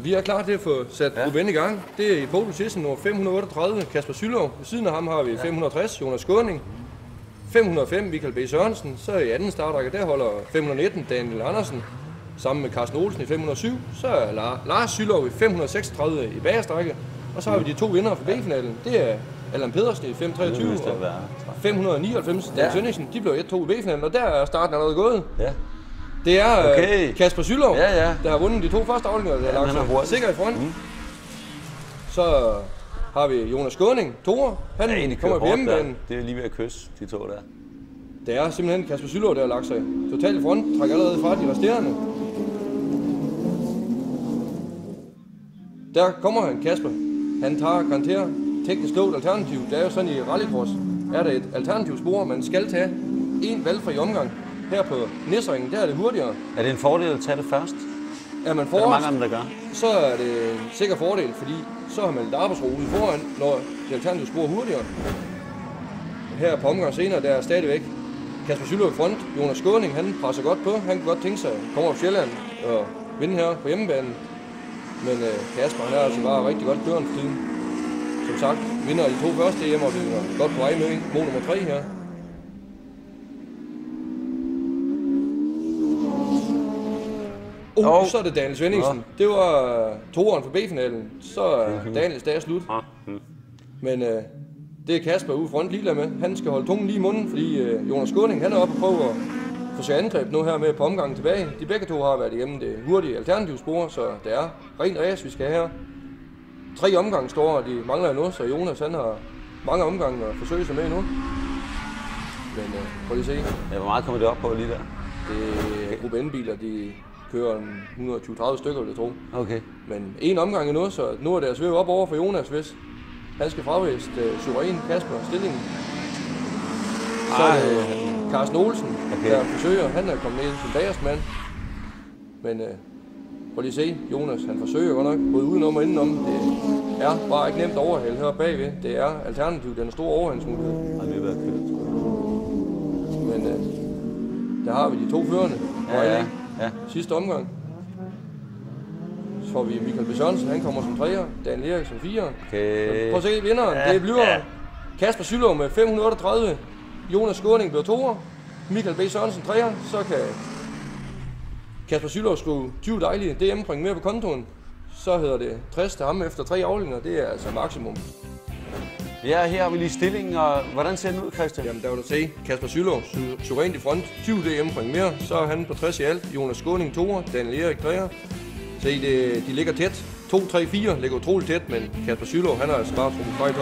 Vi er klar til at få sat gruppen i gang. Det er i pole position nummer 538, Kasper Sylov. Ved siden af ham har vi 560, Jonas Skåning. 505, Michael B. Sørensen. Så i anden startrække, der holder 519, Daniel Andersen. Sammen med Carsten Olsen i 507. Så er Lars Sylov i 536 i bagerstrække. Og så har vi de to vinder fra B-finalen. Det er Allan Pedersen i 523 og 599, Dan Sønningsen. De blev 1-2 i B-finalen, og der er starten allerede gået. Ja. Det er Kasper Sylov, der har vundet de to første afdelinger, der har lagt sig sikkert i front. Så har vi Jonas Skåning, toer. Han kommer på hjemmebanen. Det er lige ved at kysse, de to der. Det er simpelthen Kasper Sylov, der har lagt sig totalt i front. Trækker allerede fra de resterende. Der kommer han, Kasper. Han tager garanteret teknisk klogt alternativ. Det er jo sådan i rallycross. Er der et alternativt spor, man skal tage en valgfri omgang. Her på Næsringen, der er det hurtigere. Er det en fordel at tage det først? Er man forrest, mange af dem, der gør? Så er det en sikker fordel, fordi så har man lidt arbejdsro ude foran, når det alternative spor er hurtigere. Her på omgang senere, der er stadigvæk Kasper Sylov i front. Jonas Skåning, han presser godt på. Han kan godt tænke sig at komme op til Sjælland og vinde her på hjemmebanen. Men Kasper, han er altså bare rigtig godt kørende for tiden. Som sagt, vinder de to første EM-afdelinger. Godt på vej med mål nummer 3 her. Så er det Daniel Svendingsen. Det var toeren for B-finalen. Så er Daniels dag slut. Men det er Kasper ude front ligeglad med. Han skal holde tungen lige i munden, fordi Jonas Skåning, han er oppe og prøver at forsøge angreb nu her med på omgangen tilbage. De begge to har været igennem det hurtige alternativspor, så det er ren race, vi skal have her. 3 omgange står, og de mangler nu, så Jonas han har mange omgange at forsøge sig med nu. Men prøv lige at se. Ja, hvor meget kommer det op på lige der? Det er gruppe N-biler, de kører 120-30 stykker, vil jeg tro. Okay. Men en omgang endnu, så nu er det altså ved op over for Jonas, hvis han skal fravist suveræn Kasper stillingen. Så er det Carsten Olsen, der forsøger. Han er kommet ned som bagerste mand. Men prøv lige at se, Jonas han forsøger godt nok både udenom og indenom. Det er bare ikke nemt at overhale her bagved. Det er alternativt den store overhandsmulighed. Han vil være kørt, tror jeg. Men der har vi de to førende. Sidste omgang. Så får vi Michael B. Sørensen, han kommer som 3'er, Daniel Erik som 4'er. Okay. Prøv at se vinderen, det bliver Kasper Sylov med 538, Jonas Skåning bliver 2'er, Michael B. Sørensen 3'er, så kan Kasper Sylov skrive 20 dejlige DM-point mere på kontoen. Så hedder det 60 til ham efter 3 afdelinger, det er altså maksimum. Ja, her har vi lige stillingen, og hvordan ser den ud, Christian? Jamen, der vil du se Kasper Sylov suverænt i front, 20 DM-point mere, så er han på 60 i alt, Jonas Skåning 2'er, Daniel Erik 3'er. Se, de ligger tæt, 2, 3, 4 ligger utroligt tæt, men Kasper Sylov, han har altså bare trukket fra i